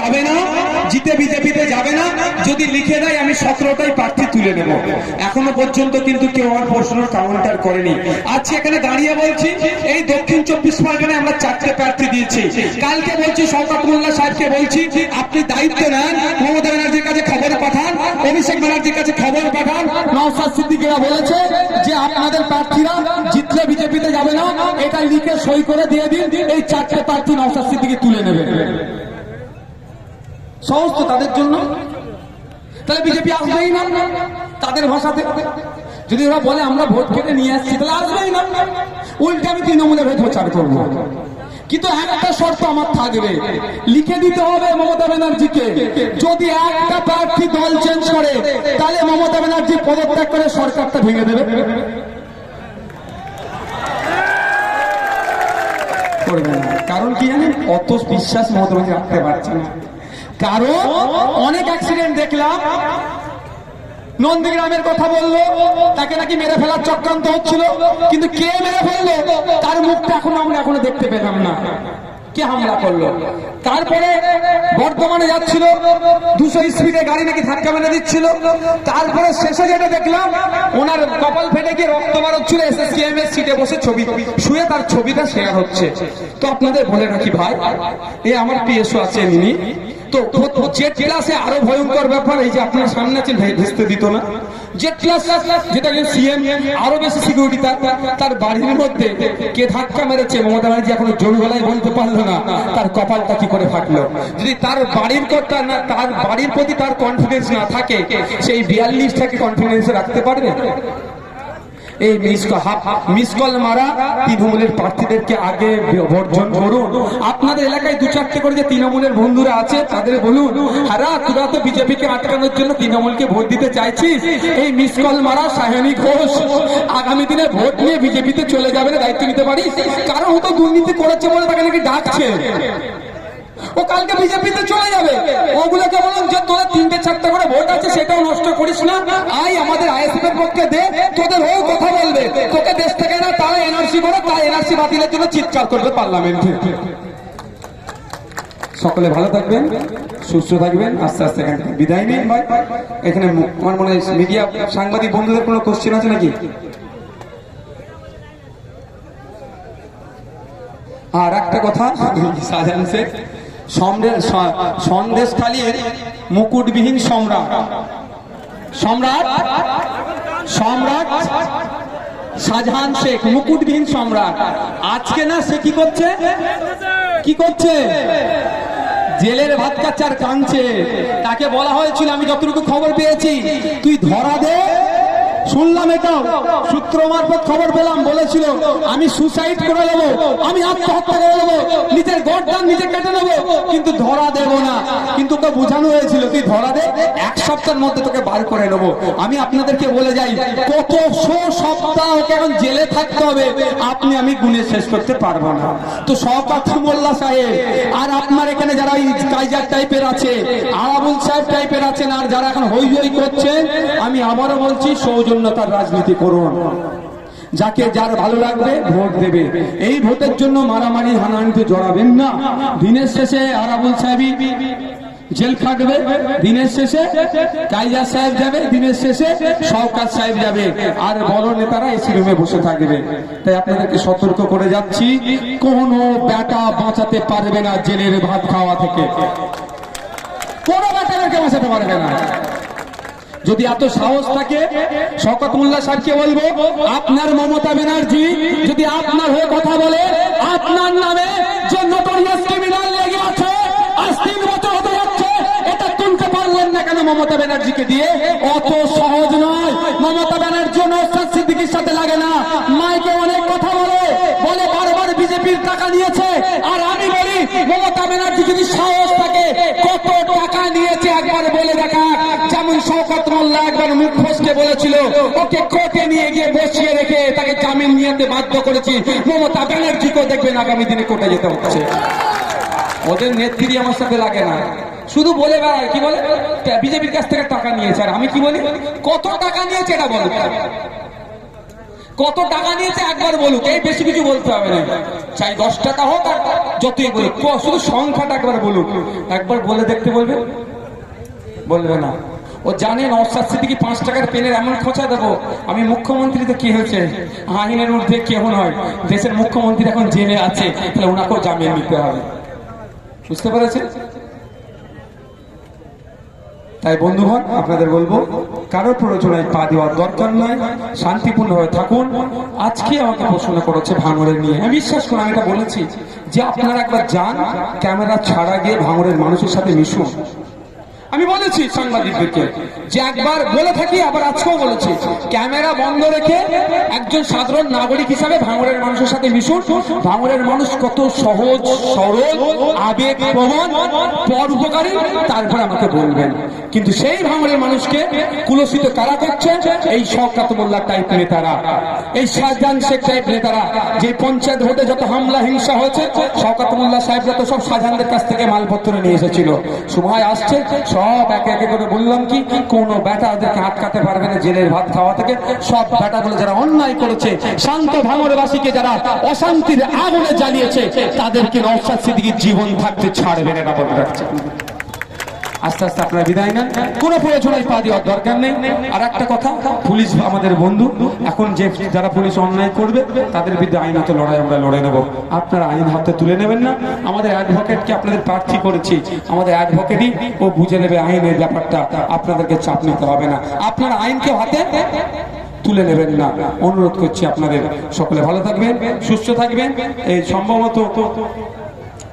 যাবে না, জিতে বিজেপিতে যাবে না, যদি লিখে দেয় আমি 17টাই প্রার্থী তুলে নেব। এখনো পর্যন্ত কিন্তু কেউ আমার প্রশ্নের কাউন্টার করেনি। আজকে এখানে দাঁড়িয়ে বলছি, এই দক্ষিণ 24 পরগনায় আমরা 4টে প্রার্থী দিয়েছি। কালকে বলছি শওকত মোল্লা সাহেবকে বলছি, আপনি দায়িত্ব নেন, মমতা ব্যানার্জির কাছে খবর পাঠান, অভিষেক ব্যানার্জির কাছে খবর পাঠান। নওশাদ সিদ্দিকীরা বলেছে যে আপনাদের প্রার্থীরা জিতলে বিজেপিতে যাবে না, এটা লিখে সই করে দিয়ে দিন, এই 4টে প্রার্থী নওশাদ সিদ্দিকী তুলে নেবে। সহজ তো তাদের জন্য, তাহলে বিজেপি আসবেই না তাদের ভাষাতে। যদি ওরা বলে আমরা ভোট কেটে নিয়ে আসছি, তাহলে আসবেই না, উল্টে আমি তৃণমূলের হয়ে প্রচার করবো। কিন্তু একটা শর্ত আমার থাকবে, লিখে দিতে হবে মমতা ব্যানার্জিকে, যদি একটা প্রার্থী দল চেঞ্জ করে তাহলে মমতা ব্যানার্জি পদত্যাগ করে সরকারটা ভেঙে দেবে। করবে না, কারণ কি জানেন, অত বিশ্বাস মমতা ব্যানার্জি রাখতে পারছে না। কারণ অনেক অ্যাক্সিডেন্ট দেখলাম, নন্দীগ্রামের কথা বললো, তাকে নাকি মেরে ফেলার চক্রান্ত হচ্ছিল, কিন্তু কে মেরে ফেললো তার মুখটা আমরা এখনো দেখতে পেলাম না, কে হামলা করলো। তারপরে বর্ধমানে যাচ্ছিল, 200 স্পিডে গাড়ি নাকি ধাক্কা মেরে দিচ্ছিল। তারপরে শেষে যেটা দেখলাম, ওনার কপাল ফেটে গিয়ে রক্ত বার হচ্ছিল, এসএসকেএম এর সিটে বসে ছবি শুয়ে তার ছবিটা শেয়ার হচ্ছে। তো আপনাদের বলে রাখি ভাই, এই আমার পিএসও আছে ইনি, তো জেট ক্লাসে আরো ভয়ঙ্কর ব্যাপার, এই যে আপনার সামনে আছেন ভেস্তে দিত না, জেট ক্লাস যেটা সিএম, আরো বেশি সিকিউরিটি। তার বাড়ির মধ্যে কে ধাক্কা মেরেছে মমতা ব্যানার্জি এখনো জোর গলায় বলতে পারলো না, তার কপালটা কি করে ফাটলো। যদি তার বাড়ির কথা না, তার বাড়ির প্রতি তার কনফিডেন্স না থাকে, সেই 42টাকে কনফিডেন্স রাখতে পারবে? এই মিস কল মারা তৃণমূলের প্রার্থীদেরকে আগে বর্জন করুন। আপনাদের এলাকায় 2-4টে করে যে তৃণমূলের বন্ধুরা আছে তাদের বলুন, হারা তোরা তো বিজেপিকে আটকানোর জন্য তৃণমূলকে ভোট দিতে চাইছিস, এই মিস কল মারা সায়নী ঘোষ আগামী দিনে ভোট নিয়ে বিজেপিতে চলে যাবে, দায়িত্ব নিতে পারিস? কারণ ও তো দুর্নীতি করেছে বলে তাকে নাকি ডাকছে, ও কালকে বিজেপিতে চলে যাবে। ওগুলোকে বলুন যে তোদের 3-4টে করে ভোট আছে, সেটাও নষ্ট করিস না, আই আমাদের আইএসএফ এর পক্ষে দে, তোদের ও কথা বলবে, তোকে দেশ থেকে না তারা এনআরসি করে, তাই এনআরসি বাতিলের জন্য চিৎকার করবে পার্লামেন্টে। সকলে ভালো থাকবেন, সুস্থ থাকবেন, আস্তে আস্তে বিদায় নিন ভাই। এখানে আমার মনে হয় মিডিয়া সাংবাদিক বন্ধুদের কোনো কোশ্চেন আছে নাকি? আর একটা কথা, শাহজাহান শেখ সন্দেশখালীর মুকুটবিহীন সম্রাট শাহজাহান শেখ, মুকুটবিহীন সম্রাট, আজকে না সে কি করছে জেলের ভাত খাচ্ছে আর কাঁদছে। তাকে বলা হয়েছিল, আমি যতটুকু খবর পেয়েছি, তুই ধরা দে। শুনলাম এটাও সূত্র মারফত খবর পেলাম, বলেছিল আমি সুসাইড করে নেবো, আমি আত্মহত্যা করে নেবো, নিজের গর্দান নিজে কেটে নেবো, কিন্তু ধরা দেব না। কিন্তু ওকে বোঝানো হয়েছিল তুই ধরা দে, 1 সপ্তাহের মধ্যে তোকে বার করে নেবো। আমি আপনাদেরকে বলে যাই, কত সপ্তাহ ওকে এখন জেলে থাকতে হবে আমি গুনে শেষ করতে পারবো না। তো শওকত মোল্লা সাহেব আর আপনার এখানে যারা কাইজার টাইপের আছে, আরাবুল সাহেব টাইপের আছেন, আর যারা এখন হই হই করছেন, আমি আবারও বলছি সৌজন্যতার রাজনীতি করুন, যাকে যার ভালো লাগবে ভোট দেবে। এই ভোটের জন্য মারামারি হানাহানিতে জড়াবেন না। দিনের শেষে আরাবুল সাহেবই জেল খাটবে, দিনের শেষে কাইজার সাহেব যাবে, দিনের শেষে শওকত সাহেব যাবে, আর বড় নেতারা এসি রুমে বসে থাকবে। তাই আপনাদেরকে সতর্ক করে যাচ্ছি, কোনো বেটা বাঁচাতে পারবে না জেলের ভাত খাওয়া থেকে, কোনো বেটাকে বাঁচাতে পারবে না। যদি এত সাহস থাকে, শওকত মোল্লা সাহেবকে বলবো, আপনার মমতা ব্যানার্জি যদি আপনার হয়ে কথা বলে, আপনার নামে যে নোটরিয়াস ক্রিমিনাল লেগে আছে, আজ 3 বছর হতে যাচ্ছে, এটা তুলতে পারলেন না কেন মমতা ব্যানার্জিকে দিয়ে? অত সহজ নয়। মমতা ব্যানার্জি নওশাদ সিদ্দিকীর সাথে লাগে না, মাইকে অনেক কথা বলে বারবার বিজেপির টাকা নিয়েছে। আর আমি বলি, মমতা ব্যানার্জি যদি সাহস থাকে, কত টাকা নিয়েছে একবার বলে দেখা। যেমন শওকত মোল্লা একবার মুখ ফসকে বলেছিল, ওকে কোর্টে নিয়ে গিয়ে বসিয়ে রেখে তাকে জামিন নিতে বাধ্য করেছি। মমতা ব্যানার্জিকেও দেখবেন আগামী দিনে কোর্টে যেতে হচ্ছে। ওদের নেত্রী আমার সাথে লাগে না, শুধু বলে বেড়ায়, কি বলে বিজেপির কাছ থেকে টাকা নিয়েছে। আর আমি কি বলি, কত টাকা নিয়েছে এটা বলুক, কত টাকা নিয়েছে একবার বলুক, এই বেশি কিছু বলতে হবে না, চাই 10 টাকা হোক আর যতই বলুক, শুধু সংখ্যাটা একবার বলুক, একবার বলে দেখতে বলবে, বলবে না। ও জানে নওশাদ সিদ্দিকী 5 টাকার পেনের এমন খোঁচা দেবো, আমি মুখ্যমন্ত্রী তো কি হয়েছে, আইনের ঊর্ধ্বে কেউ নয়, দেশের মুখ্যমন্ত্রী এখন জেলে আছে, তাহলে ওনাকেও জামিন নিতে হবে। বুঝতে পেরেছেন? তাই বন্ধুগণ, আপনাদের বলবো, কারোর প্ররোচনায় পা দেওয়ার দরকার নয়, শান্তিপূর্ণভাবে থাকুন। আজকে আমাকে প্রশ্ন করেছে ভাঙড়ের নিয়ে, আমি বিশ্বাস করি, আমি এটা বলেছি যে আপনারা একবার যান, ক্যামেরা ছাড়া গিয়ে ভাঙড়ের মানুষের সাথে মিশুন। আমি বলেছি সাংবাদিকদেরকে যে একবার বলে থাকি, আবার আজকেও বলেছি, ক্যামেরা বন্ধ রেখে একজন সাধারণ নাগরিক হিসাবে ভাঙড়ের মানুষের সাথে মিশুন। ভাঙড়ের মানুষ কত সহজ সরল, আবেগ প্রবণ, পরোপকারী, তারপরে আমাকে বলবেন। কিন্তু সেই ভাঙড়ের মানুষকে কুলসিত কারা করছে? এই শওকত মোল্লা টাইপ নেতারা, এই শাহজাহান শেখ টাইপ নেতারা। যে পঞ্চায়েত ভোটে যত হামলা হিংসা হয়েছে, শওকত মোল্লা সাহেবরা তো সব শাহজাহানদের কাছ থেকে মালপত্র নিয়ে এসেছিল। সময় আসছে, সব একে একে করে বললাম কি, কোন বেটা ওদেরকে আটকাতে পারবে না জেলের ভাত খাওয়া থেকে। সব বেটাগুলো যারা অন্যায় করেছে, শান্ত ভাঙড়বাসীকে যারা অশান্তির আগুনে জ্বালিয়েছে, তাদেরকে নওশাদ সিদ্দিকী জীবন থাকতে ছাড়বে না, বলে রাখছে। আস্তে আস্তে আপনারা বিদায় নেন, কোনো প্রয়োজনায় পা দেওয়ার দরকার নেই। আর একটা কথা, পুলিশ আমাদের বন্ধু, এখন যে যারা পুলিশ অন্যায় করবে তাদের বিরুদ্ধে আইনত লড়াই আমরা লড়ে নেব। আপনারা আইন হাতে তুলে নেবেন না। আমাদের অ্যাডভোকেটকে আপনাদের প্রার্থী করেছি, আমাদের অ্যাডভোকেটই ও বুঝে নেবে আইনের ব্যাপারটা, আপনাদেরকে চাপ নিতে হবে না। আপনারা আইনকে হাতে তুলে নেবেন না, অনুরোধ করছি আপনাদের। সকলে ভালো থাকবেন, সুস্থ থাকবেন। এই সম্ভবত